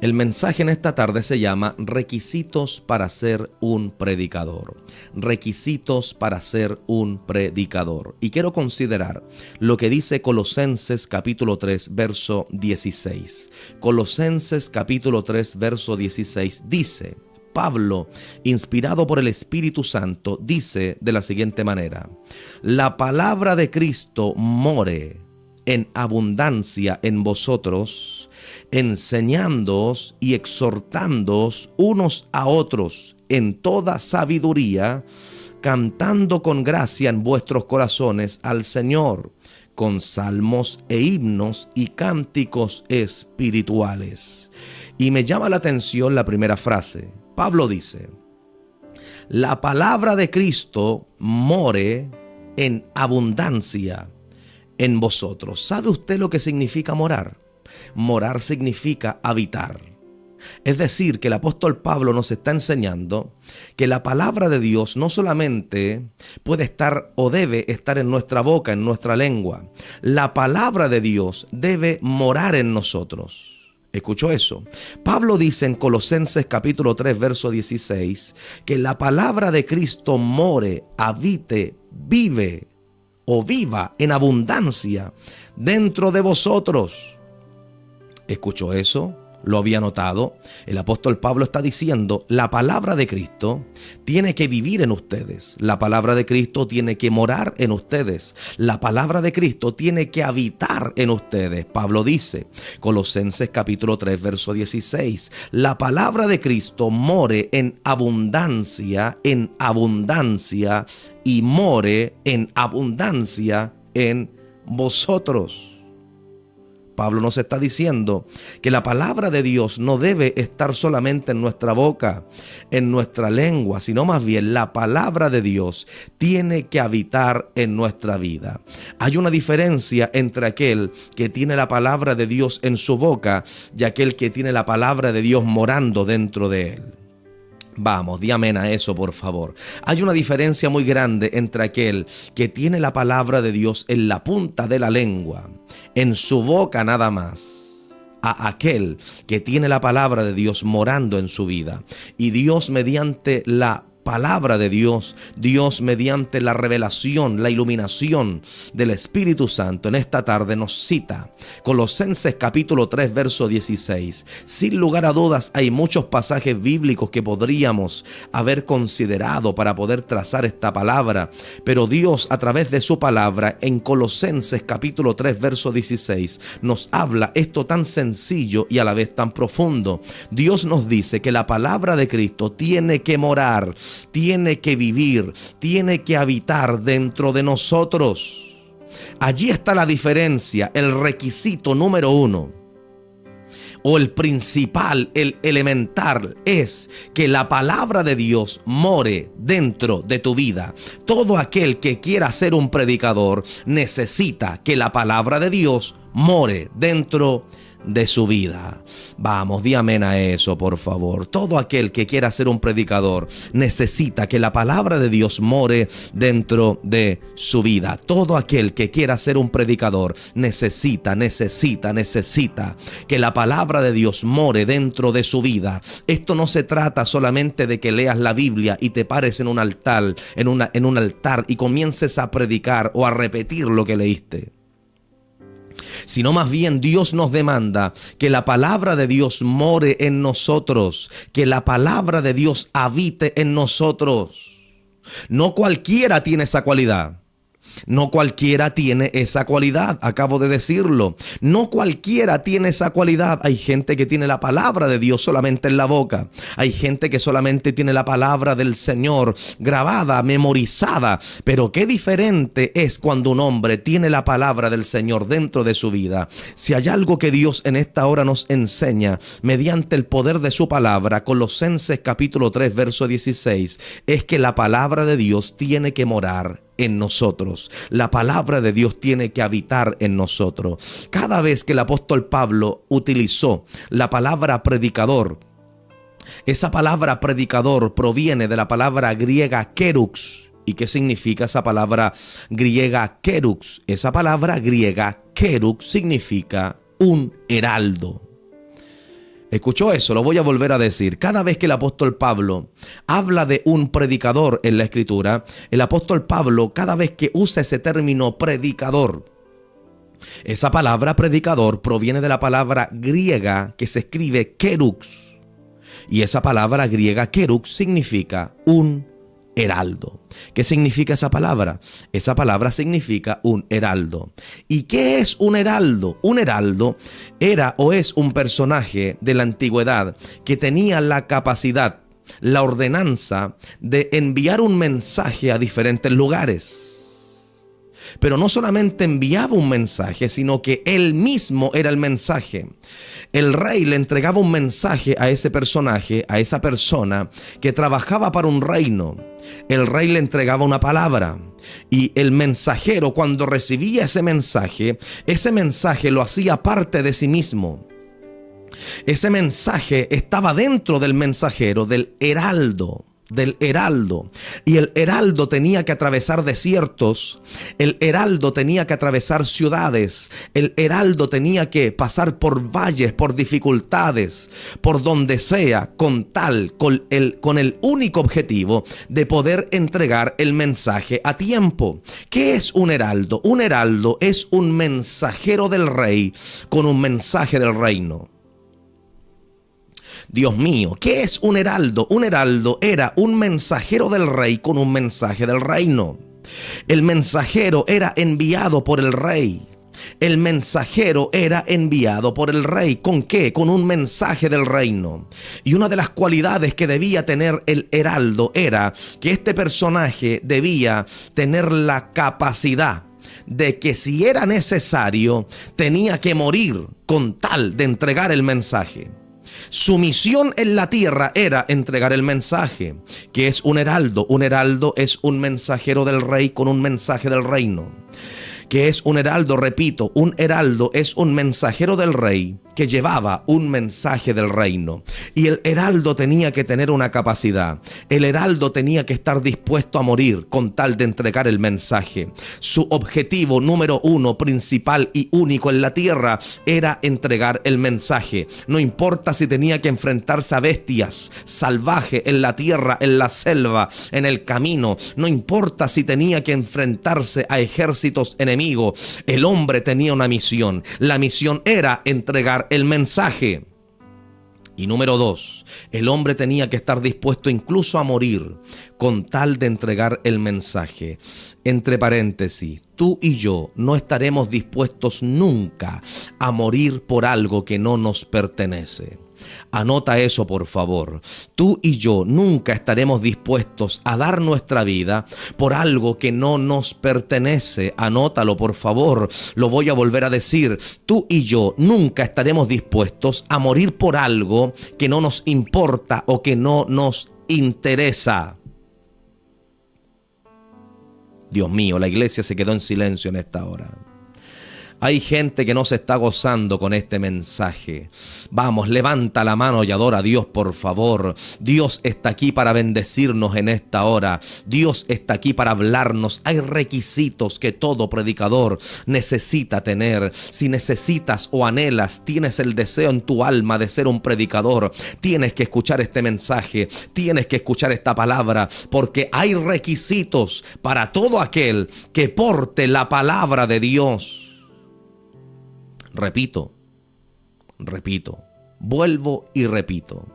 El mensaje en esta tarde se llama Requisitos para ser un predicador. Requisitos para ser un predicador. Y quiero considerar lo que dice Colosenses capítulo 3, verso 16. Colosenses capítulo 3, verso 16 dice: Pablo, inspirado por el Espíritu Santo, dice de la siguiente manera: la palabra de Cristo more en abundancia en vosotros, enseñándoos y exhortándoos unos a otros en toda sabiduría, cantando con gracia en vuestros corazones al Señor, con salmos e himnos y cánticos espirituales. Y me llama la atención la primera frase. Pablo dice: la palabra de Cristo more en abundancia en vosotros. ¿Sabe usted lo que significa morar? Morar significa habitar. Es decir, que el apóstol Pablo nos está enseñando que la palabra de Dios no solamente puede estar o debe estar en nuestra boca, en nuestra lengua. La palabra de Dios debe morar en nosotros. ¿Escuchó eso? Pablo dice en Colosenses capítulo 3, verso 16, que la palabra de Cristo more, habite, vive o viva en abundancia dentro de vosotros. ¿Escuchó eso? ¿Lo había notado? El apóstol Pablo está diciendo: la palabra de Cristo tiene que vivir en ustedes. La palabra de Cristo tiene que morar en ustedes. La palabra de Cristo tiene que habitar en ustedes. Pablo dice, Colosenses capítulo 3, verso 16, la palabra de Cristo more en abundancia y more en abundancia en vosotros. Pablo nos está diciendo que la palabra de Dios no debe estar solamente en nuestra boca, en nuestra lengua, sino más bien la palabra de Dios tiene que habitar en nuestra vida. Hay una diferencia entre aquel que tiene la palabra de Dios en su boca y aquel que tiene la palabra de Dios morando dentro de él. Vamos, di amén a eso, por favor. Hay una diferencia muy grande entre aquel que tiene la palabra de Dios en la punta de la lengua, en su boca nada más, a aquel que tiene la palabra de Dios morando en su vida. Y Dios, mediante la palabra de Dios, Dios mediante la revelación, la iluminación del Espíritu Santo, en esta tarde nos cita Colosenses capítulo 3, verso 16. Sin lugar a dudas hay muchos pasajes bíblicos que podríamos haber considerado para poder trazar esta palabra, pero Dios, a través de su palabra, en Colosenses capítulo 3, verso 16, nos habla esto tan sencillo y a la vez tan profundo. Dios nos dice que la palabra de Cristo tiene que morar, tiene que vivir, tiene que habitar dentro de nosotros. Allí está la diferencia, el requisito número uno, o el principal, el elemental, es que la palabra de Dios more dentro de tu vida. Todo aquel que quiera ser un predicador necesita que la palabra de Dios more dentro de su vida. Vamos, di amén a eso, por favor. Todo aquel que quiera ser un predicador necesita que la palabra de Dios more dentro de su vida. Todo aquel que quiera ser un predicador necesita que la palabra de Dios more dentro de su vida. Esto no se trata solamente de que leas la Biblia y te pares en un altar, en un altar y comiences a predicar o a repetir lo que leíste, sino más bien Dios nos demanda que la palabra de Dios more en nosotros, que la palabra de Dios habite en nosotros. No cualquiera tiene esa cualidad. No cualquiera tiene esa cualidad, acabo de decirlo. No cualquiera tiene esa cualidad. Hay gente que tiene la palabra de Dios solamente en la boca. Hay gente que solamente tiene la palabra del Señor grabada, memorizada. Pero qué diferente es cuando un hombre tiene la palabra del Señor dentro de su vida. Si hay algo que Dios en esta hora nos enseña mediante el poder de su palabra, Colosenses capítulo 3, verso 16, es que la palabra de Dios tiene que morar en nosotros. La palabra de Dios tiene que habitar en nosotros. Cada vez que el apóstol Pablo utilizó la palabra predicador, esa palabra predicador proviene de la palabra griega kerux. ¿Y qué significa esa palabra griega kerux? Esa palabra griega kerux significa un heraldo. ¿Escuchó eso? Lo voy a volver a decir. Cada vez que el apóstol Pablo habla de un predicador en la Escritura, el apóstol Pablo, cada vez que usa ese término predicador, esa palabra predicador proviene de la palabra griega que se escribe kerux. Y esa palabra griega kerux significa un heraldo. ¿Qué significa esa palabra? Esa palabra significa un heraldo. ¿Y qué es un heraldo? Un heraldo era o es un personaje de la antigüedad que tenía la capacidad, la ordenanza de enviar un mensaje a diferentes lugares. Pero no solamente enviaba un mensaje, sino que él mismo era el mensaje. El rey le entregaba un mensaje a ese personaje, a esa persona que trabajaba para un reino. El rey le entregaba una palabra y el mensajero, cuando recibía ese mensaje lo hacía parte de sí mismo. Ese mensaje estaba dentro del mensajero, del heraldo. Y el heraldo tenía que atravesar desiertos, el heraldo tenía que atravesar ciudades, el heraldo tenía que pasar por valles, por dificultades, por donde sea, con el único objetivo de poder entregar el mensaje a tiempo. ¿Qué es un heraldo? Un heraldo es un mensajero del rey con un mensaje del reino. Dios mío, ¿qué es un heraldo? Un heraldo era un mensajero del rey con un mensaje del reino. El mensajero era enviado por el rey. El mensajero era enviado por el rey. ¿Con qué? Con un mensaje del reino. Y una de las cualidades que debía tener el heraldo era que este personaje debía tener la capacidad de que si era necesario, tenía que morir con tal de entregar el mensaje. Su misión en la tierra era entregar el mensaje. ¿Qué es un heraldo? Un heraldo es un mensajero del rey con un mensaje del reino. ¿Qué es un heraldo? Repito, un heraldo es un mensajero del rey que llevaba un mensaje del reino. Y el heraldo tenía que tener una capacidad. El heraldo tenía que estar dispuesto a morir con tal de entregar el mensaje. Su objetivo número uno, principal y único en la tierra era entregar el mensaje. No importa si tenía que enfrentarse a bestias salvajes en la tierra, en la selva, en el camino. No importa si tenía que enfrentarse a ejércitos enemigos. El hombre tenía una misión. La misión era entregar el mensaje. Y número dos, el hombre tenía que estar dispuesto incluso a morir con tal de entregar el mensaje. Entre paréntesis, tú y yo no estaremos dispuestos nunca a morir por algo que no nos pertenece. Anota eso, por favor. Tú y yo nunca estaremos dispuestos a dar nuestra vida por algo que no nos pertenece. Anótalo, por favor. Lo voy a volver a decir. Tú y yo nunca estaremos dispuestos a morir por algo que no nos importa o que no nos interesa. Dios mío, la iglesia se quedó en silencio en esta hora. Hay gente que no se está gozando con este mensaje. Vamos, levanta la mano y adora a Dios, por favor. Dios está aquí para bendecirnos en esta hora. Dios está aquí para hablarnos. Hay requisitos que todo predicador necesita tener. Si necesitas o anhelas, tienes el deseo en tu alma de ser un predicador, tienes que escuchar este mensaje, tienes que escuchar esta palabra, porque hay requisitos para todo aquel que porte la palabra de Dios. Repito, vuelvo y repito.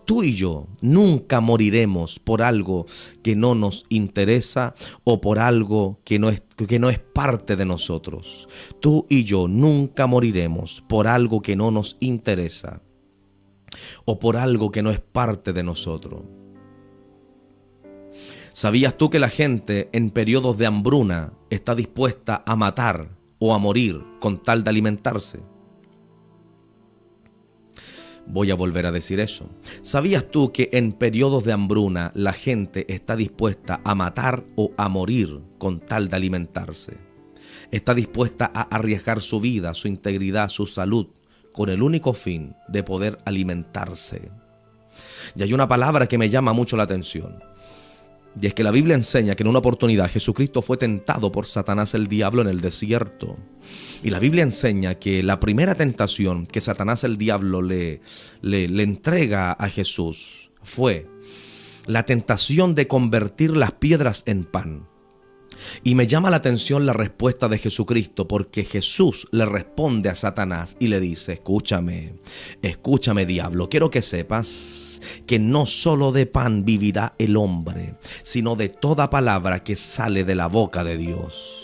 Tú y yo nunca moriremos por algo que no nos interesa o por algo que no es parte de nosotros. Tú y yo nunca moriremos por algo que no nos interesa o por algo que no es parte de nosotros. ¿Sabías tú que la gente en periodos de hambruna está dispuesta a matar o a morir con tal de alimentarse? Voy a volver a decir eso. ¿Sabías tú que en periodos de hambruna la gente está dispuesta a matar o a morir con tal de alimentarse? Está dispuesta a arriesgar su vida, su integridad, su salud, con el único fin de poder alimentarse. Y hay una palabra que me llama mucho la atención. Y es que la Biblia enseña que en una oportunidad Jesucristo fue tentado por Satanás el diablo en el desierto. Y la Biblia enseña que la primera tentación que Satanás el diablo le entrega a Jesús fue la tentación de convertir las piedras en pan. Y me llama la atención la respuesta de Jesucristo, porque Jesús le responde a Satanás y le dice: escúchame diablo, quiero que sepas que no solo de pan vivirá el hombre, sino de toda palabra que sale de la boca de Dios.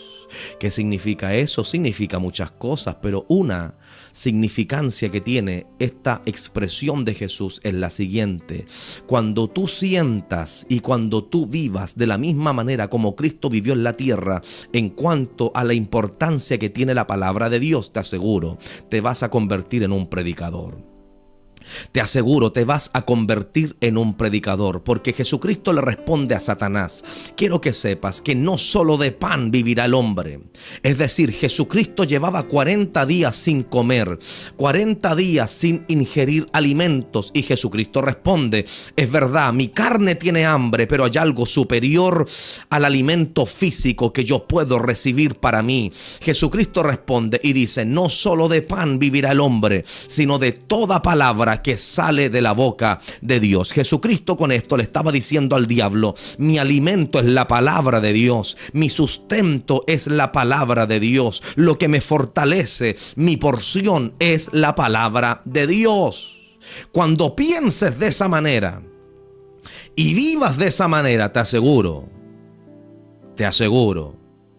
¿Qué significa eso? Significa muchas cosas, pero una significancia que tiene esta expresión de Jesús es la siguiente: cuando tú sientas y cuando tú vivas de la misma manera como Cristo vivió en la tierra en cuanto a la importancia que tiene la palabra de Dios, te aseguro, te vas a convertir en un predicador. Te aseguro, te vas a convertir en un predicador, porque Jesucristo le responde a Satanás: quiero que sepas que no solo de pan vivirá el hombre. Es decir, Jesucristo llevaba 40 días sin comer, 40 días sin ingerir alimentos, y Jesucristo responde: es verdad, mi carne tiene hambre, pero hay algo superior al alimento físico que yo puedo recibir para mí. Jesucristo responde y dice: no solo de pan vivirá el hombre, sino de toda palabra que sale de la boca de Dios. Jesucristo con esto le estaba diciendo al diablo: mi alimento es la palabra de Dios, mi sustento es la palabra de Dios, lo que me fortalece, mi porción es la palabra de Dios. Cuando pienses de esa manera y vivas de esa manera, te aseguro,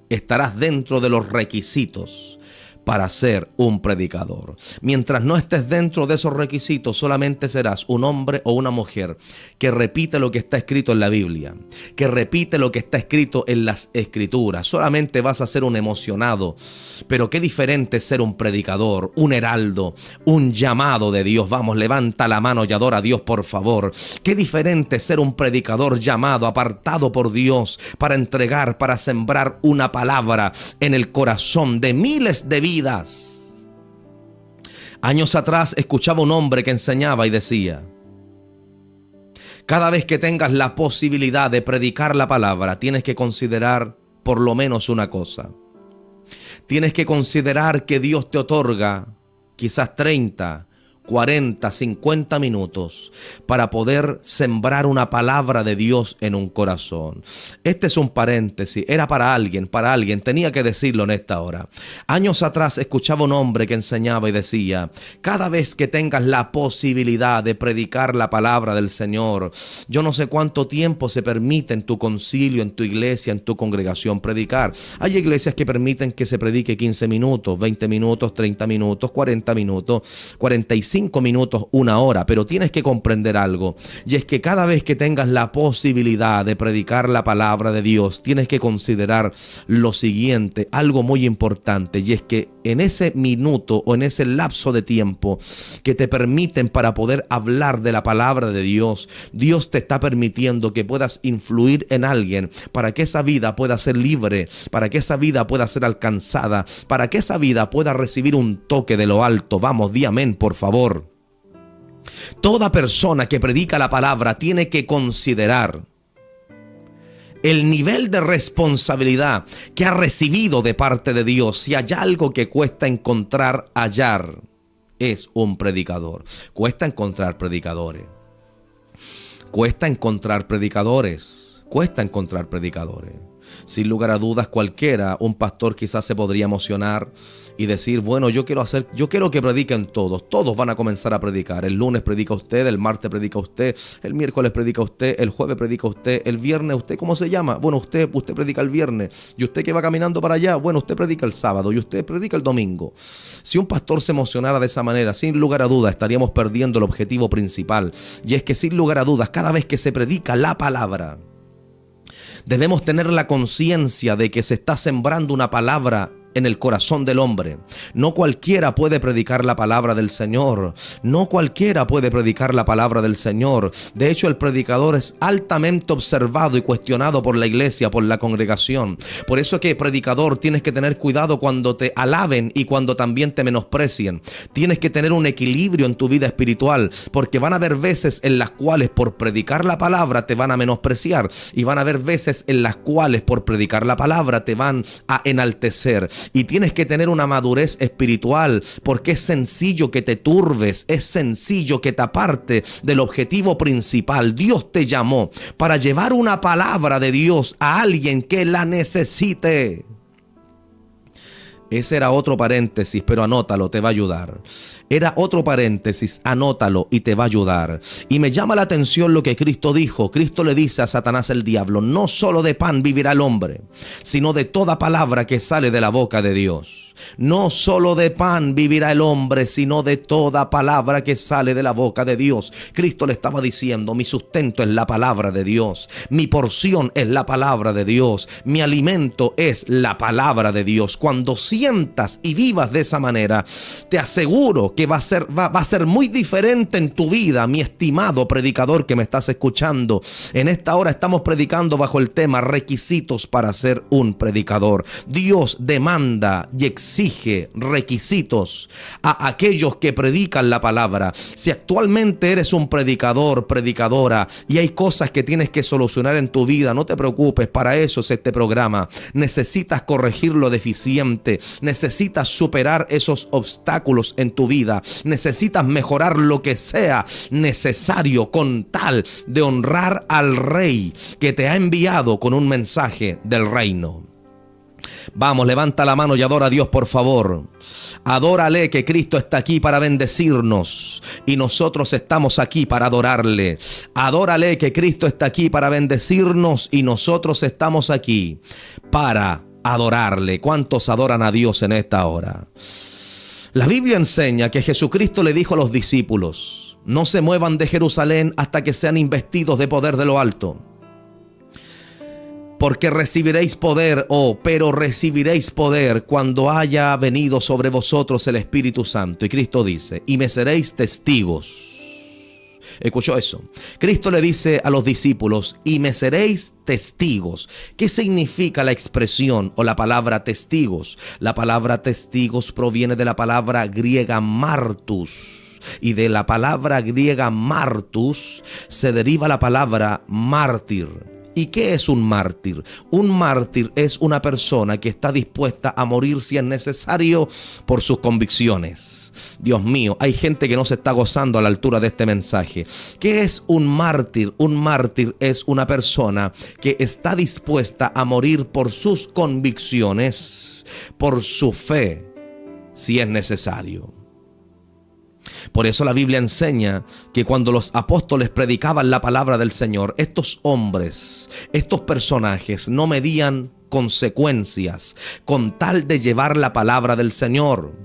estarás dentro de los requisitos para ser un predicador. Mientras no estés dentro de esos requisitos, solamente serás un hombre o una mujer que repite lo que está escrito en la Biblia, que repite lo que está escrito en las Escrituras. Solamente vas a ser un emocionado. Pero qué diferente es ser un predicador, un heraldo, un llamado de Dios. Vamos, levanta la mano y adora a Dios, por favor. Qué diferente es ser un predicador llamado, apartado por Dios para entregar, para sembrar una palabra en el corazón de miles de vidas. Años atrás escuchaba un hombre que enseñaba y decía: cada vez que tengas la posibilidad de predicar la palabra, tienes que considerar por lo menos una cosa. Tienes que considerar que Dios te otorga quizás 30, 40, 50 minutos para poder sembrar una palabra de Dios en un corazón. Este es un paréntesis, era para alguien, tenía que decirlo en esta hora. Años atrás escuchaba un hombre que enseñaba y decía: cada vez que tengas la posibilidad de predicar la palabra del Señor, yo no sé cuánto tiempo se permite en tu concilio, en tu iglesia, en tu congregación predicar. Hay iglesias que permiten que se predique 15 minutos, 20 minutos, 30 minutos, 40 minutos, 45 minutos, una hora, pero tienes que comprender algo, y es que cada vez que tengas la posibilidad de predicar la palabra de Dios, tienes que considerar lo siguiente, algo muy importante, y es que en ese minuto o en ese lapso de tiempo que te permiten para poder hablar de la palabra de Dios, Dios te está permitiendo que puedas influir en alguien para que esa vida pueda ser libre, para que esa vida pueda ser alcanzada, para que esa vida pueda recibir un toque de lo alto. Vamos, di amén, por favor. Toda persona que predica la palabra tiene que considerar el nivel de responsabilidad que ha recibido de parte de Dios. Si hay algo que cuesta hallar, es un predicador. Cuesta encontrar predicadores. Sin lugar a dudas, cualquiera, un pastor quizás se podría emocionar y decir: bueno, yo quiero que prediquen todos van a comenzar a predicar. El lunes predica usted, el martes predica usted, el miércoles predica usted, el jueves predica usted, el viernes usted, ¿cómo se llama? Bueno, usted predica el viernes, y usted que va caminando para allá, bueno, usted predica el sábado, y usted predica el domingo. Si un pastor se emocionara de esa manera, sin lugar a dudas estaríamos perdiendo el objetivo principal, y es que sin lugar a dudas, cada vez que se predica la palabra, debemos tener la conciencia de que se está sembrando una palabra en el corazón del hombre. No cualquiera puede predicar la palabra del Señor. No cualquiera puede predicar la palabra del Señor. De hecho, el predicador es altamente observado y cuestionado por la iglesia, por la congregación. Por eso que, predicador, tienes que tener cuidado cuando te alaben y cuando también te menosprecien. Tienes que tener un equilibrio en tu vida espiritual, porque van a haber veces en las cuales por predicar la palabra te van a menospreciar, y van a haber veces en las cuales por predicar la palabra te van a enaltecer. Y tienes que tener una madurez espiritual, porque es sencillo que te turbes, es sencillo que te aparte del objetivo principal. Dios te llamó para llevar una palabra de Dios a alguien que la necesite. Ese era otro paréntesis, pero anótalo, te va a ayudar. Era otro paréntesis, anótalo y te va a ayudar. Y me llama la atención lo que Cristo dijo. Cristo le dice a Satanás, el diablo: no solo de pan vivirá el hombre, sino de toda palabra que sale de la boca de Dios. No solo de pan vivirá el hombre, sino de toda palabra que sale de la boca de Dios. Cristo le estaba diciendo: mi sustento es la palabra de Dios, mi porción es la palabra de Dios, mi alimento es la palabra de Dios. Cuando sientas y vivas de esa manera, te aseguro que va a ser muy diferente en tu vida, mi estimado predicador que me estás escuchando. En esta hora estamos predicando bajo el tema requisitos para ser un predicador. Dios demanda y exige requisitos a aquellos que predican la palabra. Si actualmente eres un predicador, predicadora, y hay cosas que tienes que solucionar en tu vida, no te preocupes, para eso es este programa. Necesitas corregir lo deficiente, necesitas superar esos obstáculos en tu vida, necesitas mejorar lo que sea necesario con tal de honrar al Rey que te ha enviado con un mensaje del reino. Vamos, levanta la mano y adora a Dios, por favor. Adórale, que Cristo está aquí para bendecirnos y nosotros estamos aquí para adorarle. Adórale, que Cristo está aquí para bendecirnos y nosotros estamos aquí para adorarle. ¿Cuántos adoran a Dios en esta hora? La Biblia enseña que Jesucristo le dijo a los discípulos: no se muevan de Jerusalén hasta que sean investidos de poder de lo alto. Porque recibiréis poder, pero recibiréis poder cuando haya venido sobre vosotros el Espíritu Santo. Y Cristo dice: y me seréis testigos. ¿Escuchó eso? Cristo le dice a los discípulos: y me seréis testigos. ¿Qué significa la expresión o la palabra testigos? La palabra testigos proviene de la palabra griega martus. Y de la palabra griega martus se deriva la palabra mártir. ¿Y qué es un mártir? Un mártir es una persona que está dispuesta a morir si es necesario por sus convicciones. Dios mío, hay gente que no se está gozando a la altura de este mensaje. ¿Qué es un mártir? Un mártir es una persona que está dispuesta a morir por sus convicciones, por su fe, si es necesario. Por eso la Biblia enseña que cuando los apóstoles predicaban la palabra del Señor, estos hombres, estos personajes no medían consecuencias con tal de llevar la palabra del Señor.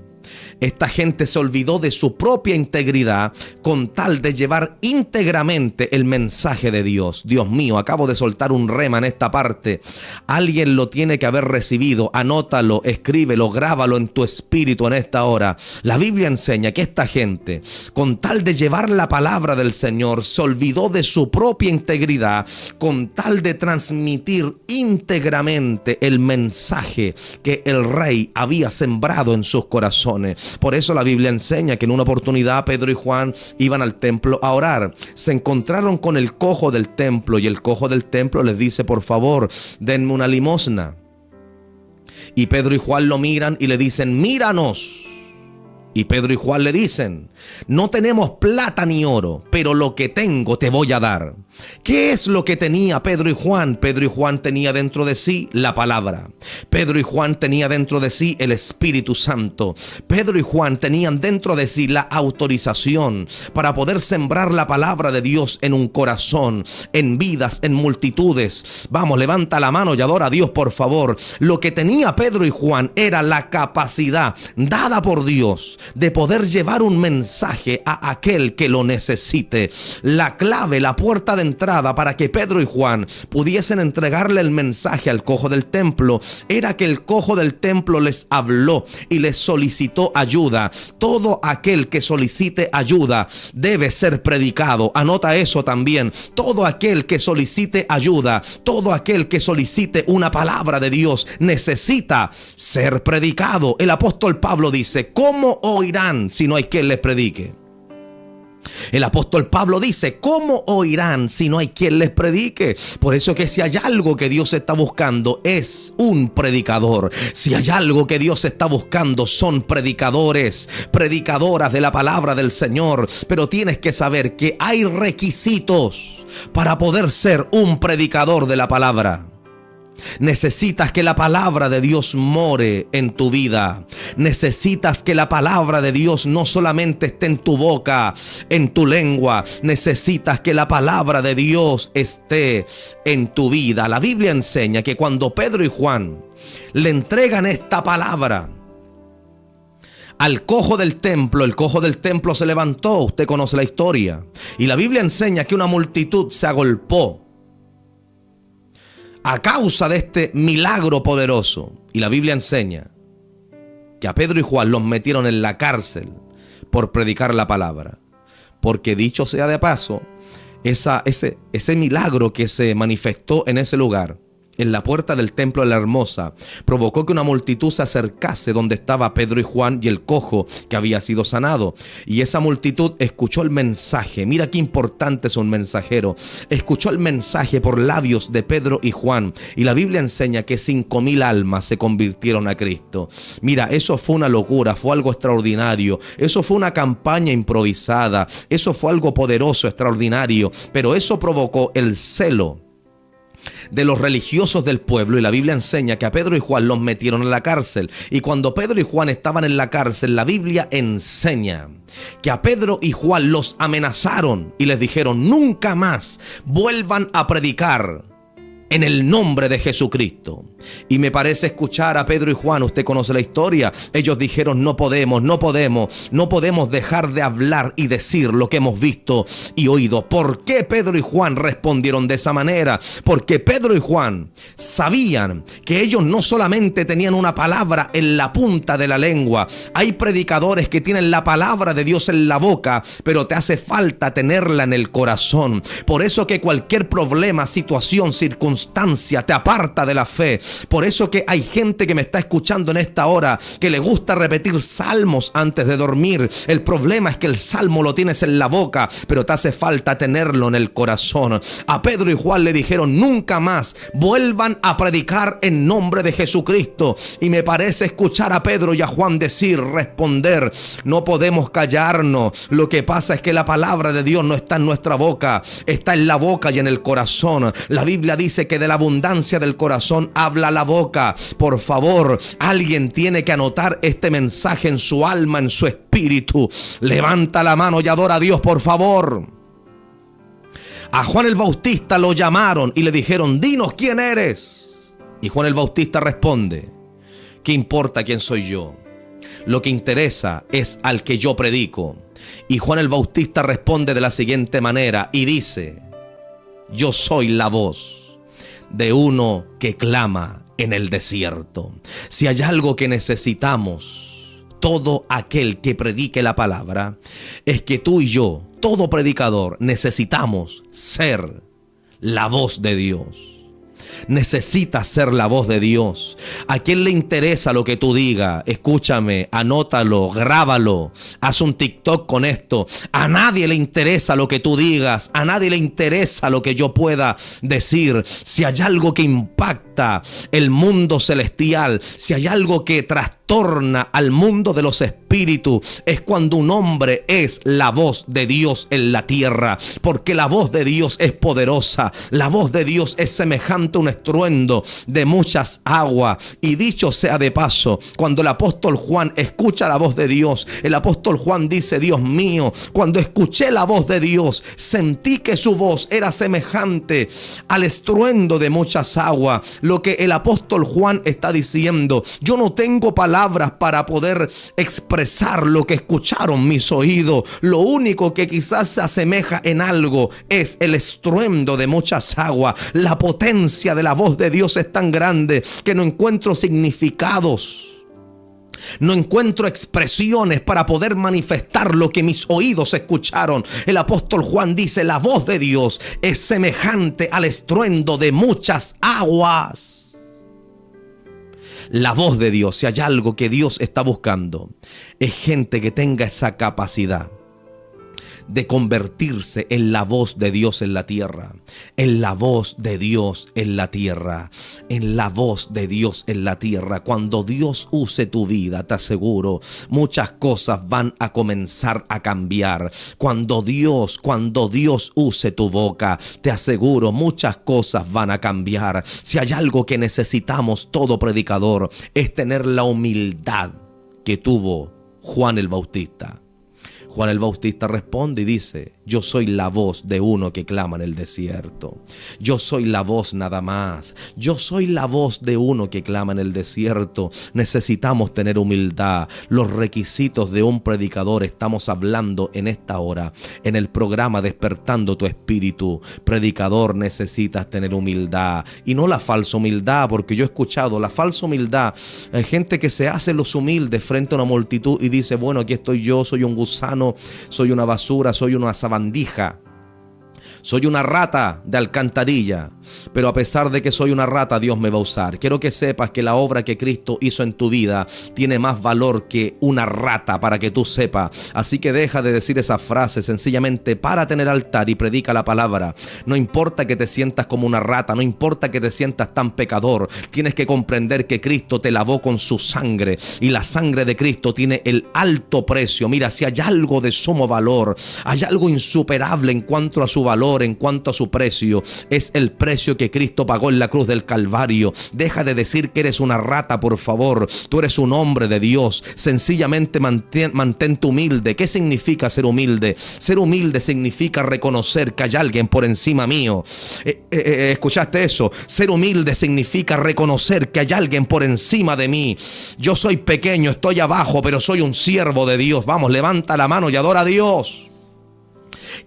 Esta gente se olvidó de su propia integridad con tal de llevar íntegramente el mensaje de Dios. Dios mío, acabo de soltar un rema en esta parte. Alguien lo tiene que haber recibido. Anótalo, escríbelo, grábalo en tu espíritu en esta hora. La Biblia enseña que esta gente, con tal de llevar la palabra del Señor, se olvidó de su propia integridad con tal de transmitir íntegramente el mensaje que el Rey había sembrado en sus corazones. Por eso la Biblia enseña que en una oportunidad Pedro y Juan iban al templo a orar. Se encontraron con el cojo del templo y el cojo del templo les dice: por favor, denme una limosna. Y Pedro y Juan lo miran y le dicen: míranos. Y Pedro y Juan le dicen: no tenemos plata ni oro, pero lo que tengo te voy a dar. ¿Qué es lo que tenía Pedro y Juan? Pedro y Juan tenía dentro de sí la palabra. Pedro y Juan tenía dentro de sí el Espíritu Santo. Pedro y Juan tenían dentro de sí la autorización para poder sembrar la palabra de Dios en un corazón, en vidas, en multitudes. Vamos, levanta la mano y adora a Dios, por favor. Lo que tenía Pedro y Juan era la capacidad dada por Dios de poder llevar un mensaje a aquel que lo necesite. La clave, la puerta de entrada para que Pedro y Juan pudiesen entregarle el mensaje al cojo del templo era que el cojo del templo les habló y les solicitó ayuda. Todo aquel que solicite ayuda debe ser predicado. Anota eso también. Todo aquel que solicite ayuda, todo aquel que solicite una palabra de Dios necesita ser predicado. El apóstol Pablo dice: ¿cómo oirán si no hay quien les predique? El apóstol Pablo dice: ¿cómo oirán si no hay quien les predique? Por eso que si hay algo que Dios está buscando es un predicador. Si hay algo que Dios está buscando son predicadores, predicadoras de la palabra del Señor. Pero tienes que saber que hay requisitos para poder ser un predicador de la palabra. Necesitas que la palabra de Dios more en tu vida. Necesitas que la palabra de Dios no solamente esté en tu boca, en tu lengua. Necesitas que la palabra de Dios esté en tu vida. La Biblia enseña que cuando Pedro y Juan le entregan esta palabra al cojo del templo, el cojo del templo se levantó. Usted conoce la historia. Y la Biblia enseña que una multitud se agolpó a causa de este milagro poderoso. Y la Biblia enseña que a Pedro y Juan los metieron en la cárcel por predicar la palabra. Porque dicho sea de paso, ese milagro que se manifestó en ese lugar, en la puerta del templo de la Hermosa, provocó que una multitud se acercase donde estaba Pedro y Juan y el cojo que había sido sanado. Y esa multitud escuchó el mensaje. Mira qué importante es un mensajero. Escuchó el mensaje por labios de Pedro y Juan. Y la Biblia enseña que 5,000 almas se convirtieron a Cristo. Mira, eso fue una locura, fue algo extraordinario. Eso fue una campaña improvisada. Eso fue algo poderoso, extraordinario. Pero eso provocó el celo de los religiosos del pueblo, y la Biblia enseña que a Pedro y Juan los metieron en la cárcel. Y cuando Pedro y Juan estaban en la cárcel, la Biblia enseña que a Pedro y Juan los amenazaron y les dijeron: nunca más vuelvan a predicar en el nombre de Jesucristo. Y me parece escuchar a Pedro y Juan. Usted conoce la historia. Ellos dijeron: no podemos dejar de hablar y decir lo que hemos visto y oído. ¿Por qué Pedro y Juan respondieron de esa manera? Porque Pedro y Juan sabían que ellos no solamente tenían una palabra en la punta de la lengua. Hay predicadores que tienen la palabra de Dios en la boca, pero te hace falta tenerla en el corazón. Por eso que cualquier problema, situación, circunstancia te aparta de la fe. Por eso que hay gente que me está escuchando en esta hora que le gusta repetir salmos antes de dormir. El problema es que el salmo lo tienes en la boca, pero te hace falta tenerlo en el corazón. A Pedro y Juan le dijeron: nunca más vuelvan a predicar en nombre de Jesucristo. Y me parece escuchar a Pedro y a Juan responder: no podemos callarnos. Lo que pasa es que la palabra de Dios no está en nuestra boca, está en la boca y en el corazón. La Biblia dice que de la abundancia del corazón habla la boca. Por favor, alguien tiene que anotar este mensaje en su alma, en su espíritu. Levanta la mano y adora a Dios, por favor. A Juan el Bautista lo llamaron y le dijeron: dinos quién eres. Y Juan el Bautista responde: ¿qué importa quién soy yo? Lo que interesa es al que yo predico. Y Juan el Bautista responde de la siguiente manera y dice: yo soy la voz de uno que clama en el desierto. Si hay algo que necesitamos, todo aquel que predique la palabra, es que tú y yo, todo predicador, necesitamos ser la voz de Dios. Necesitas ser la voz de Dios. ¿A quién le interesa lo que tú digas? Escúchame, anótalo, grábalo, haz un TikTok con esto. A nadie le interesa lo que tú digas. A nadie le interesa lo que yo pueda decir. Si hay algo que impacta el mundo celestial, si hay algo que trastorna al mundo de los espíritus, es cuando un hombre es la voz de Dios en la tierra. Porque la voz de Dios es poderosa. La voz de Dios es semejante a un estruendo de muchas aguas. Y dicho sea de paso, cuando el apóstol Juan escucha la voz de Dios, el apóstol Juan dice: Dios mío, cuando escuché la voz de Dios, sentí que su voz era semejante al estruendo de muchas aguas. Lo que el apóstol Juan está diciendo: yo no tengo palabras palabras para poder expresar lo que escucharon mis oídos. Lo único que quizás se asemeja en algo es el estruendo de muchas aguas. La potencia de la voz de Dios es tan grande que no encuentro significados. No encuentro expresiones para poder manifestar lo que mis oídos escucharon. El apóstol Juan dice: la voz de Dios es semejante al estruendo de muchas aguas. La voz de Dios, si hay algo que Dios está buscando, es gente que tenga esa capacidad de convertirse en la voz de Dios en la tierra, en la voz de Dios en la tierra, en la voz de Dios en la tierra. Cuando Dios use tu vida, te aseguro, muchas cosas van a comenzar a cambiar. Cuando Dios use tu boca, te aseguro, muchas cosas van a cambiar. Si hay algo que necesitamos todo predicador, es tener la humildad que tuvo Juan el Bautista. Juan el Bautista responde y dice: yo soy la voz de uno que clama en el desierto. Yo soy la voz nada más. Yo soy la voz de uno que clama en el desierto. Necesitamos tener humildad. Los requisitos de un predicador estamos hablando en esta hora, en el programa Despertando tu Espíritu. Predicador, necesitas tener humildad. Y no la falsa humildad, porque yo he escuchado la falsa humildad. Hay gente que se hace los humildes frente a una multitud y dice: bueno, aquí estoy yo, soy un gusano, soy una basura, soy una sabandija, soy una rata de alcantarilla, pero a pesar de que soy una rata, Dios me va a usar. Quiero que sepas que la obra que Cristo hizo en tu vida tiene más valor que una rata, para que tú sepas. Así que deja de decir esa frase, sencillamente párate en el altar y predica la palabra. No importa que te sientas como una rata, no importa que te sientas tan pecador, tienes que comprender que Cristo te lavó con su sangre, y la sangre de Cristo tiene el alto precio. Mira, si hay algo de sumo valor, hay algo insuperable en cuanto a su valor, en cuanto a su precio, es el precio que Cristo pagó en la cruz del Calvario. Deja de decir que eres una rata, por favor. Tú eres un hombre de Dios. Sencillamente mantente humilde. ¿Qué significa ser humilde? Ser humilde significa reconocer que hay alguien por encima mío. ¿Escuchaste eso? Ser humilde significa reconocer que hay alguien por encima de mí. Yo soy pequeño, estoy abajo, pero soy un siervo de Dios. Vamos, levanta la mano y adora a Dios.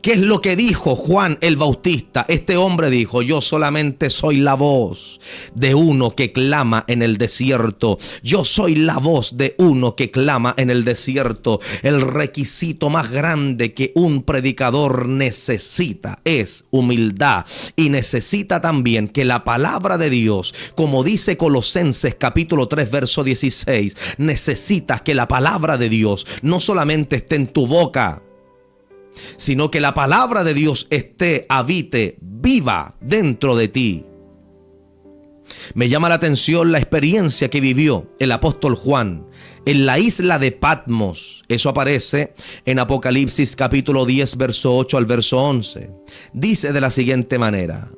¿Qué es lo que dijo Juan el Bautista? Este hombre dijo: yo solamente soy la voz de uno que clama en el desierto. Yo soy la voz de uno que clama en el desierto. El requisito más grande que un predicador necesita es humildad, y necesita también que la palabra de Dios, como dice Colosenses capítulo 3 verso 16, necesitas que la palabra de Dios no solamente esté en tu boca, sino que la palabra de Dios habite, viva dentro de ti. Me llama la atención la experiencia que vivió el apóstol Juan en la isla de Patmos. Eso aparece en Apocalipsis capítulo 10 verso 8 al verso 11. Dice de la siguiente manera: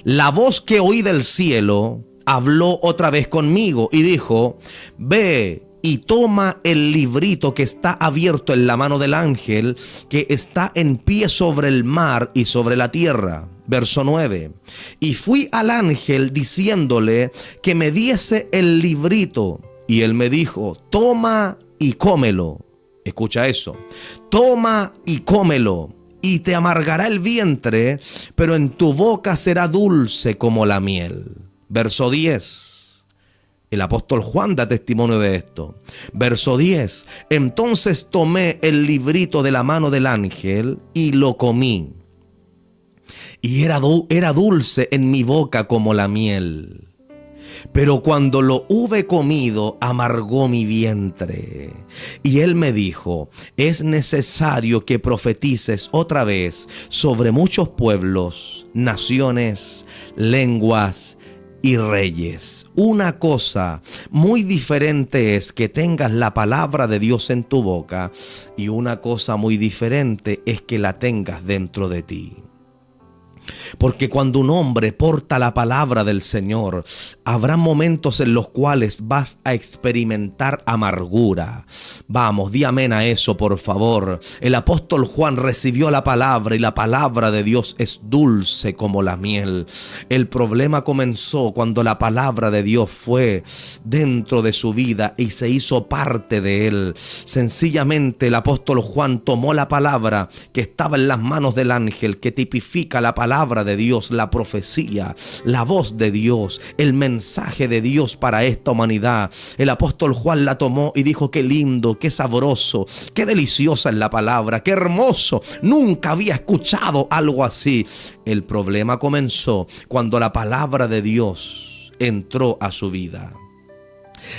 la voz que oí del cielo habló otra vez conmigo y dijo: ve y toma el librito que está abierto en la mano del ángel que está en pie sobre el mar y sobre la tierra. Verso 9. Y fui al ángel diciéndole que me diese el librito, y él me dijo: toma y cómelo. Escucha eso: toma y cómelo, y te amargará el vientre, pero en tu boca será dulce como la miel. Verso 10. El apóstol Juan da testimonio de esto. Verso 10. Entonces tomé el librito de la mano del ángel y lo comí. Y era dulce en mi boca como la miel. Pero cuando lo hube comido, amargó mi vientre. Y él me dijo: es necesario que profetices otra vez sobre muchos pueblos, naciones, lenguas y reyes. Una cosa muy diferente es que tengas la palabra de Dios en tu boca, y una cosa muy diferente es que la tengas dentro de ti. Porque cuando un hombre porta la palabra del Señor, habrá momentos en los cuales vas a experimentar amargura. Vamos, di amén a eso, por favor. El apóstol Juan recibió la palabra y la palabra de Dios es dulce como la miel. El problema comenzó cuando la palabra de Dios fue dentro de su vida y se hizo parte de él. Sencillamente el apóstol Juan tomó la palabra que estaba en las manos del ángel, que tipifica la palabra de Dios, la profecía, la voz de Dios, el mensaje de Dios para esta humanidad. El apóstol Juan la tomó y dijo: qué lindo, qué sabroso, qué deliciosa es la palabra, qué hermoso, nunca había escuchado algo así. El problema comenzó cuando la palabra de Dios entró a su vida.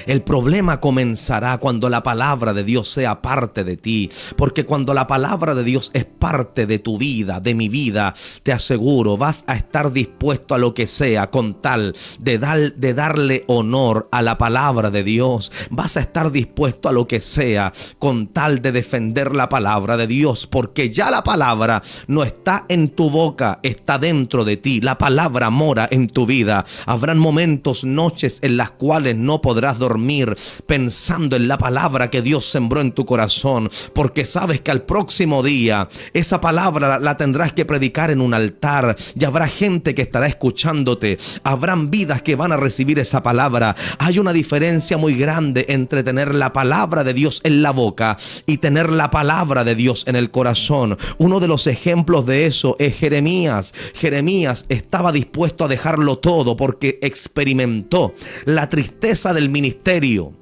El problema comenzará cuando la palabra de Dios sea parte de ti, porque cuando la palabra de Dios es parte de tu vida, de mi vida, te aseguro, vas a estar dispuesto a lo que sea con tal de darle honor a la palabra de Dios. Vas a estar dispuesto a lo que sea con tal de defender la palabra de Dios, porque ya la palabra no está en tu boca, está dentro de ti. La palabra mora en tu vida. Habrán momentos, noches en las cuales no podrás dormir pensando en la palabra que Dios sembró en tu corazón, porque sabes que al próximo día esa palabra la tendrás que predicar en un altar y habrá gente que estará escuchándote, habrán vidas que van a recibir esa palabra. Hay una diferencia muy grande entre tener la palabra de Dios en la boca y tener la palabra de Dios en el corazón. Uno de los ejemplos de eso es Jeremías. Jeremías estaba dispuesto a dejarlo todo porque experimentó la tristeza del ministerio,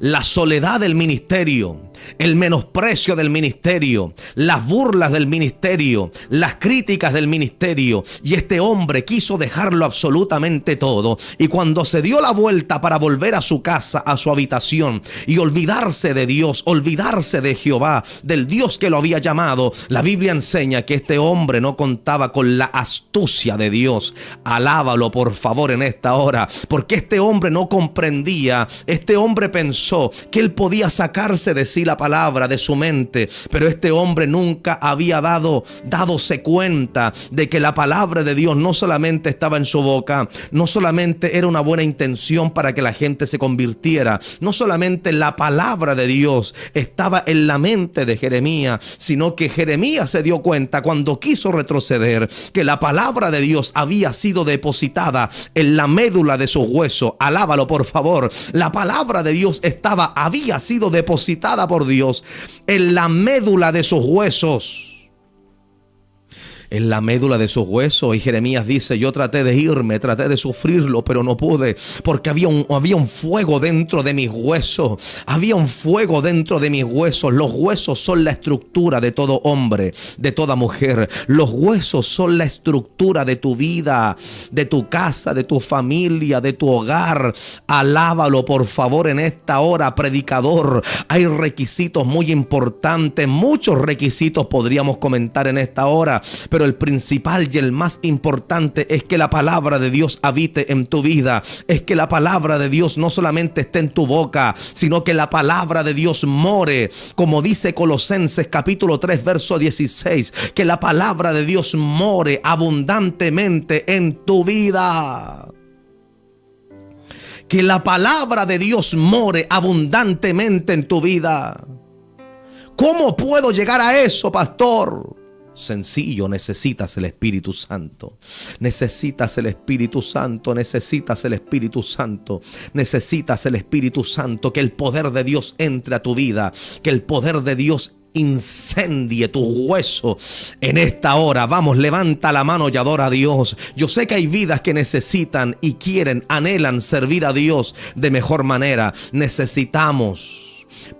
la soledad del ministerio, el menosprecio del ministerio, las burlas del ministerio, las críticas del ministerio, y este hombre quiso dejarlo absolutamente todo. Y cuando se dio la vuelta para volver a su casa, a su habitación, y olvidarse de Dios, olvidarse de Jehová, del Dios que lo había llamado, la Biblia enseña que este hombre no contaba con la astucia de Dios. Alábalo por favor en esta hora, porque este hombre no comprendía. Este hombre pensó que él podía sacarse de sí la palabra de su mente, pero este hombre nunca había dadose cuenta de que la palabra de Dios no solamente estaba en su boca, no solamente era una buena intención para que la gente se convirtiera, no solamente la palabra de Dios estaba en la mente de Jeremías, sino que Jeremías se dio cuenta cuando quiso retroceder que la palabra de Dios había sido depositada en la médula de sus huesos. Alábalo por favor. La palabra de Dios había sido depositada por Dios en la médula de sus huesos. En la médula de sus huesos. Y Jeremías dice: yo traté de irme, traté de sufrirlo, pero no pude, porque había un fuego dentro de mis huesos. Había un fuego dentro de mis huesos. Los huesos son la estructura de todo hombre, de toda mujer. Los huesos son la estructura de tu vida, de tu casa, de tu familia, de tu hogar. Alábalo por favor en esta hora, predicador. Hay requisitos muy importantes, muchos requisitos podríamos comentar en esta hora, pero el principal y el más importante es que la palabra de Dios habite en tu vida. Es que la palabra de Dios no solamente esté en tu boca, sino que la palabra de Dios more, como dice Colosenses capítulo 3 verso 16, que la palabra de Dios more abundantemente en tu vida. Que la palabra de Dios more abundantemente en tu vida. ¿Cómo puedo llegar a eso, pastor? Sencillo, necesitas el Espíritu Santo. Necesitas el Espíritu Santo. Necesitas el Espíritu Santo. Necesitas el Espíritu Santo. Que el poder de Dios entre a tu vida. Que el poder de Dios incendie tus huesos en esta hora. Vamos, levanta la mano y adora a Dios. Yo sé que hay vidas que necesitan y quieren, anhelan servir a Dios de mejor manera. Necesitamos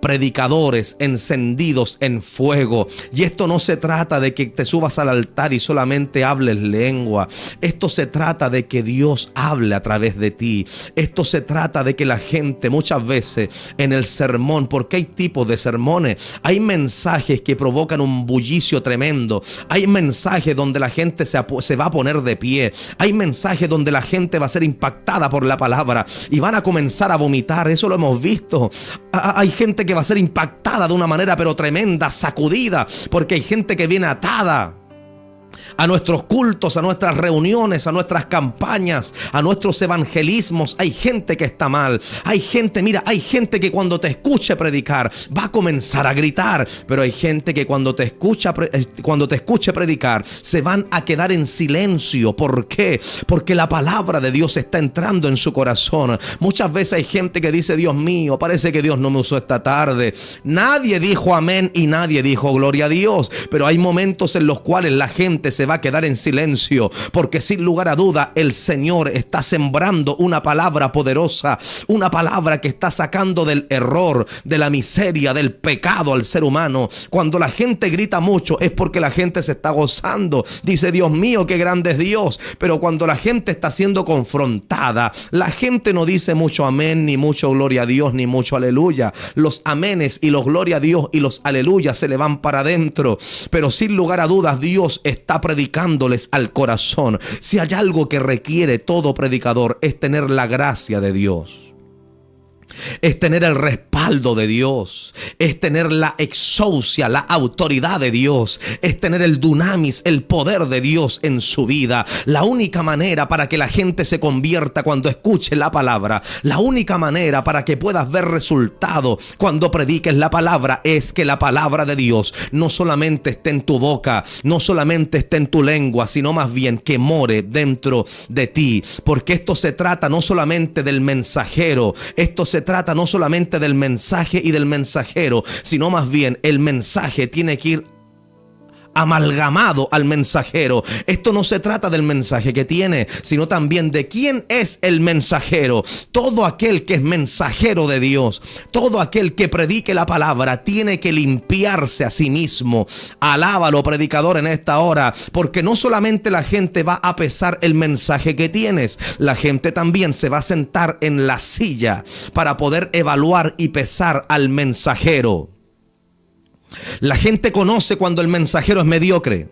predicadores encendidos en fuego. Y esto no se trata de que te subas al altar y solamente hables lengua. Esto se trata de que Dios hable a través de ti. Esto se trata de que la gente muchas veces en el sermón, porque hay tipos de sermones, hay mensajes que provocan un bullicio tremendo. Hay mensajes donde la gente se va a poner de pie. Hay mensajes donde la gente va a ser impactada por la palabra y van a comenzar a vomitar. Eso lo hemos visto. Hay gente que va a ser impactada de una manera pero tremenda, sacudida, porque hay gente que viene atada a nuestros cultos, a nuestras reuniones, a nuestras campañas, a nuestros evangelismos. Hay gente que está mal. Hay gente, mira, hay gente que cuando te escuche predicar va a comenzar a gritar. Pero hay gente que cuando te escuche predicar se van a quedar en silencio. ¿Por qué? Porque la palabra de Dios está entrando en su corazón. Muchas veces hay gente que dice: Dios mío, parece que Dios no me usó esta tarde. Nadie dijo amén y nadie dijo gloria a Dios. Pero hay momentos en los cuales la gente se va a quedar en silencio, porque sin lugar a duda el Señor está sembrando una palabra poderosa, una palabra que está sacando del error, de la miseria, del pecado al ser humano. Cuando la gente grita mucho es porque la gente se está gozando, dice: Dios mío, qué grande es Dios. Pero cuando la gente está siendo confrontada, la gente no dice mucho amén, ni mucho gloria a Dios, ni mucho aleluya. Los amenes y los gloria a Dios y los aleluya se le van para adentro. Pero sin lugar a dudas Dios está predicándoles al corazón. Si hay algo que requiere todo predicador, es tener la gracia de Dios. Es tener el respaldo de Dios, es tener la exousia, la autoridad de Dios, es tener el dunamis, el poder de Dios en su vida. La única manera para que la gente se convierta cuando escuche la palabra, la única manera para que puedas ver resultado cuando prediques la palabra, es que la palabra de Dios no solamente esté en tu boca, no solamente esté en tu lengua, sino más bien que more dentro de ti. Porque esto se trata no solamente del mensajero, esto se trata no solamente del mensaje y del mensajero, sino más bien el mensaje tiene que ir amalgamado al mensajero. Esto no se trata del mensaje que tiene, sino también de quién es el mensajero. Todo aquel que es mensajero de Dios, todo aquel que predique la palabra, tiene que limpiarse a sí mismo. Alábalo, predicador, en esta hora, porque no solamente la gente va a pesar el mensaje que tienes, la gente también se va a sentar en la silla para poder evaluar y pesar al mensajero. La gente conoce cuando el mensajero es mediocre.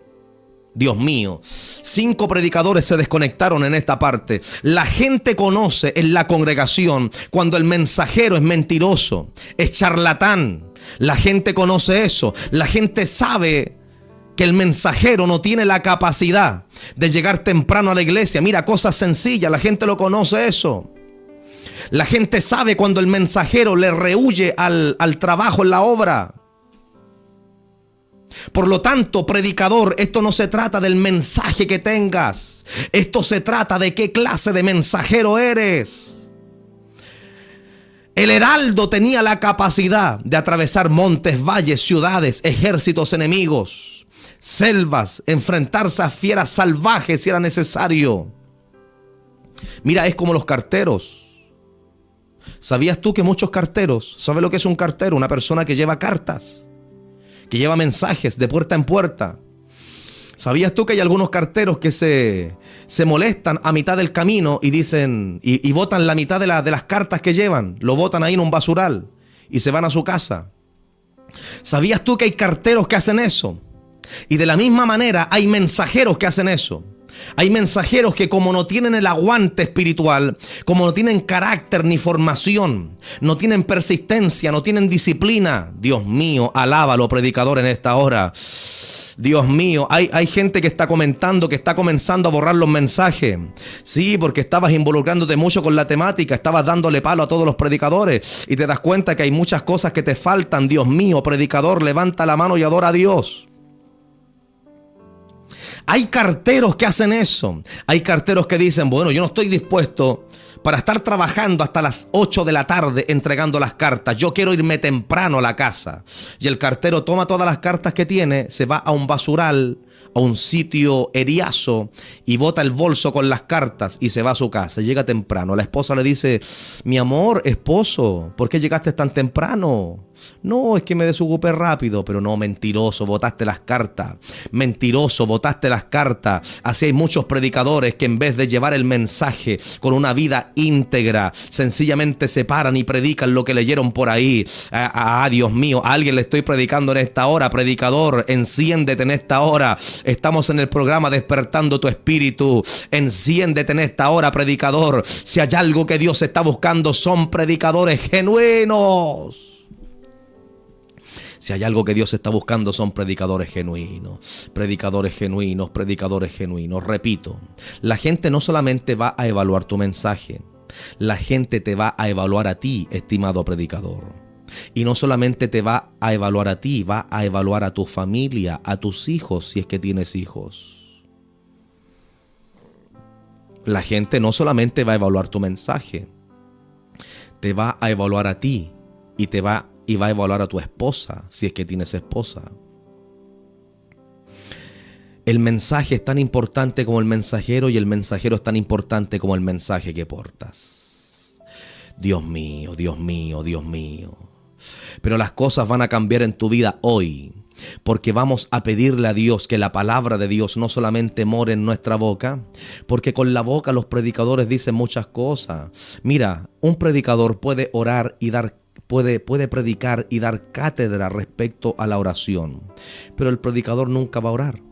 Dios mío, 5 predicadores se desconectaron en esta parte. La gente conoce en la congregación cuando el mensajero es mentiroso, es charlatán. La gente conoce eso. La gente sabe que el mensajero no tiene la capacidad de llegar temprano a la iglesia. Mira, cosas sencillas, la gente lo conoce eso. La gente sabe cuando el mensajero le rehúye al trabajo en la obra. Por lo tanto, predicador, esto no se trata del mensaje que tengas. Esto se trata de qué clase de mensajero eres. El heraldo tenía la capacidad de atravesar montes, valles, ciudades, ejércitos enemigos, selvas, enfrentarse a fieras salvajes si era necesario. Mira, es como los carteros. ¿Sabías tú que muchos carteros, ¿sabes lo que es un cartero? Una persona que lleva cartas, que lleva mensajes de puerta en puerta. ¿Sabías tú que hay algunos carteros que se molestan a mitad del camino y dicen y botan la mitad de las cartas que llevan? Lo botan ahí en un basural y se van a su casa. ¿Sabías tú que hay carteros que hacen eso? Y de la misma manera hay mensajeros que hacen eso. Hay mensajeros que, como no tienen el aguante espiritual, como no tienen carácter ni formación, no tienen persistencia, no tienen disciplina. Dios mío, alábalo, predicador, en esta hora. Dios mío, hay gente que está comentando que está comenzando a borrar los mensajes. Sí, porque estabas involucrándote mucho con la temática, estabas dándole palo a todos los predicadores y te das cuenta que hay muchas cosas que te faltan. Dios mío, predicador, levanta la mano y adora a Dios. Hay carteros que hacen eso. Hay carteros que dicen: bueno, yo no estoy dispuesto para estar trabajando hasta las 8 de la tarde entregando las cartas. Yo quiero irme temprano a la casa. Y el cartero toma todas las cartas que tiene, se va a un basural, a un sitio eriazo, y bota el bolso con las cartas y se va a su casa. Llega temprano. La esposa le dice: mi amor, esposo, ¿por qué llegaste tan temprano? No, es que me desocupé rápido. Pero no, mentiroso, botaste las cartas. Mentiroso, botaste las cartas. Así hay muchos predicadores que en vez de llevar el mensaje con una vida íntegra, sencillamente se paran y predican lo que leyeron por ahí. Dios mío, a alguien le estoy predicando en esta hora. Predicador, enciéndete en esta hora. Estamos en el programa Despertando tu Espíritu. Enciéndete en esta hora, predicador. Si hay algo que Dios está buscando, son predicadores genuinos. Si hay algo que Dios está buscando son predicadores genuinos, predicadores genuinos, predicadores genuinos. Repito, la gente no solamente va a evaluar tu mensaje, la gente te va a evaluar a ti, estimado predicador. Y no solamente te va a evaluar a ti, va a evaluar a tu familia, a tus hijos, si es que tienes hijos. La gente no solamente va a evaluar tu mensaje, te va a evaluar a ti y va a evaluar a tu esposa, si es que tienes esposa. El mensaje es tan importante como el mensajero y el mensajero es tan importante como el mensaje que portas. Dios mío, Dios mío, Dios mío. Pero las cosas van a cambiar en tu vida hoy, porque vamos a pedirle a Dios que la palabra de Dios no solamente more en nuestra boca, porque con la boca los predicadores dicen muchas cosas. Mira, un predicador puede orar y puede predicar y dar cátedra respecto a la oración, pero el predicador nunca va a orar.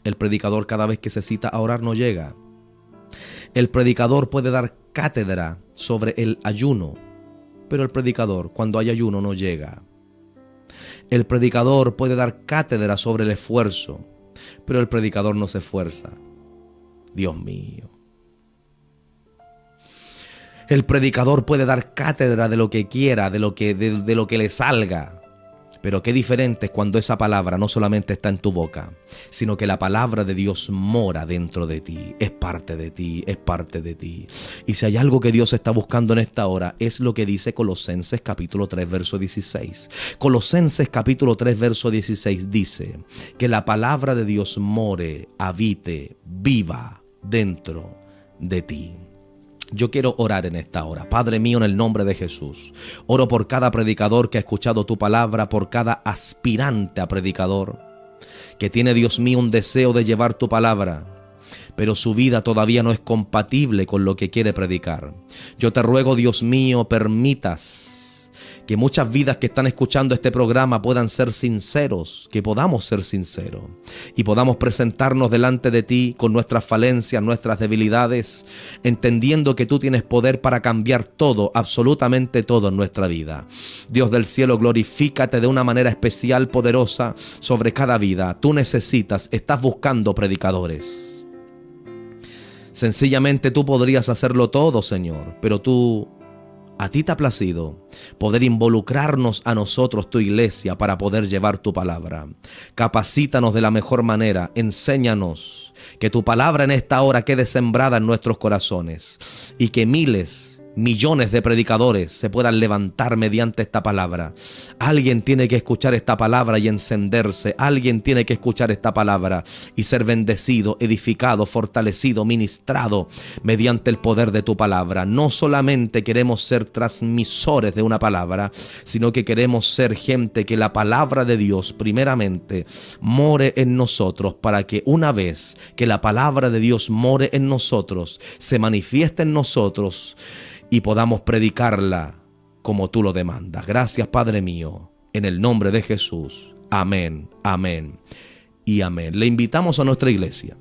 El predicador cada vez que se cita a orar no llega. El predicador puede dar cátedra sobre el ayuno, pero el predicador cuando hay ayuno no llega. El predicador puede dar cátedra sobre el esfuerzo, pero el predicador no se esfuerza. Dios mío. El predicador puede dar cátedra de lo que quiera, de lo que le salga. Pero qué diferente es cuando esa palabra no solamente está en tu boca, sino que la palabra de Dios mora dentro de ti, es parte de ti, es parte de ti. Y si hay algo que Dios está buscando en esta hora, es lo que dice Colosenses capítulo 3, verso 16. Colosenses capítulo 3, verso 16 dice que la palabra de Dios more, habite, viva dentro de ti. Yo quiero orar en esta hora. Padre mío, en el nombre de Jesús, oro por cada predicador que ha escuchado tu palabra, por cada aspirante a predicador, que tiene, Dios mío, un deseo de llevar tu palabra, pero su vida todavía no es compatible con lo que quiere predicar. Yo te ruego, Dios mío, permitas que muchas vidas que están escuchando este programa puedan ser sinceros, que podamos ser sinceros y podamos presentarnos delante de ti con nuestras falencias, nuestras debilidades, entendiendo que tú tienes poder para cambiar todo, absolutamente todo en nuestra vida. Dios del cielo, glorifícate de una manera especial, poderosa, sobre cada vida. Tú necesitas, estás buscando predicadores. Sencillamente tú podrías hacerlo todo, Señor, pero a ti te ha placido poder involucrarnos a nosotros, tu iglesia, para poder llevar tu palabra. Capacítanos de la mejor manera, enséñanos que tu palabra en esta hora quede sembrada en nuestros corazones y que millones de predicadores se puedan levantar mediante esta palabra. Alguien tiene que escuchar esta palabra y encenderse. Alguien tiene que escuchar esta palabra y ser bendecido, edificado, fortalecido, ministrado mediante el poder de tu palabra. No solamente queremos ser transmisores de una palabra, sino que queremos ser gente que la palabra de Dios primeramente more en nosotros, para que una vez que la palabra de Dios more en nosotros, se manifieste en nosotros y podamos predicarla como tú lo demandas. Gracias, Padre mío, en el nombre de Jesús. Amén, amén y amén. Le invitamos a nuestra iglesia.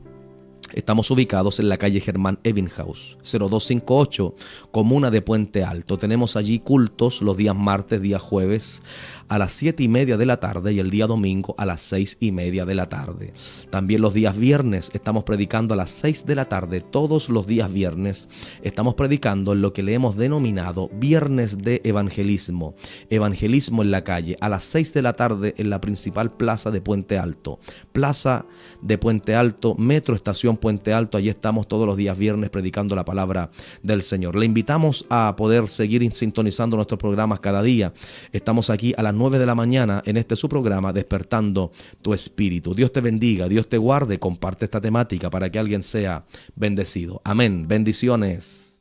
Estamos ubicados en la calle Germán Ebbinghaus, 0258, comuna de Puente Alto. Tenemos allí cultos los días martes, días jueves a las 7:30 de la tarde y el día domingo a las 6:30 de la tarde. También los días viernes estamos predicando a las 6 de la tarde. Todos los días viernes estamos predicando en lo que le hemos denominado Viernes de Evangelismo. Evangelismo en la calle, a las 6 de la tarde en la principal plaza de Puente Alto. Plaza de Puente Alto, Metro Estación Puente Alto. Allí estamos todos los días viernes predicando la palabra del Señor. Le invitamos a poder seguir sintonizando nuestros programas cada día. Estamos aquí a las 9 de la mañana en este su programa, Despertando tu Espíritu. Dios te bendiga, Dios te guarde. Comparte esta temática para que alguien sea bendecido. Amén. Bendiciones.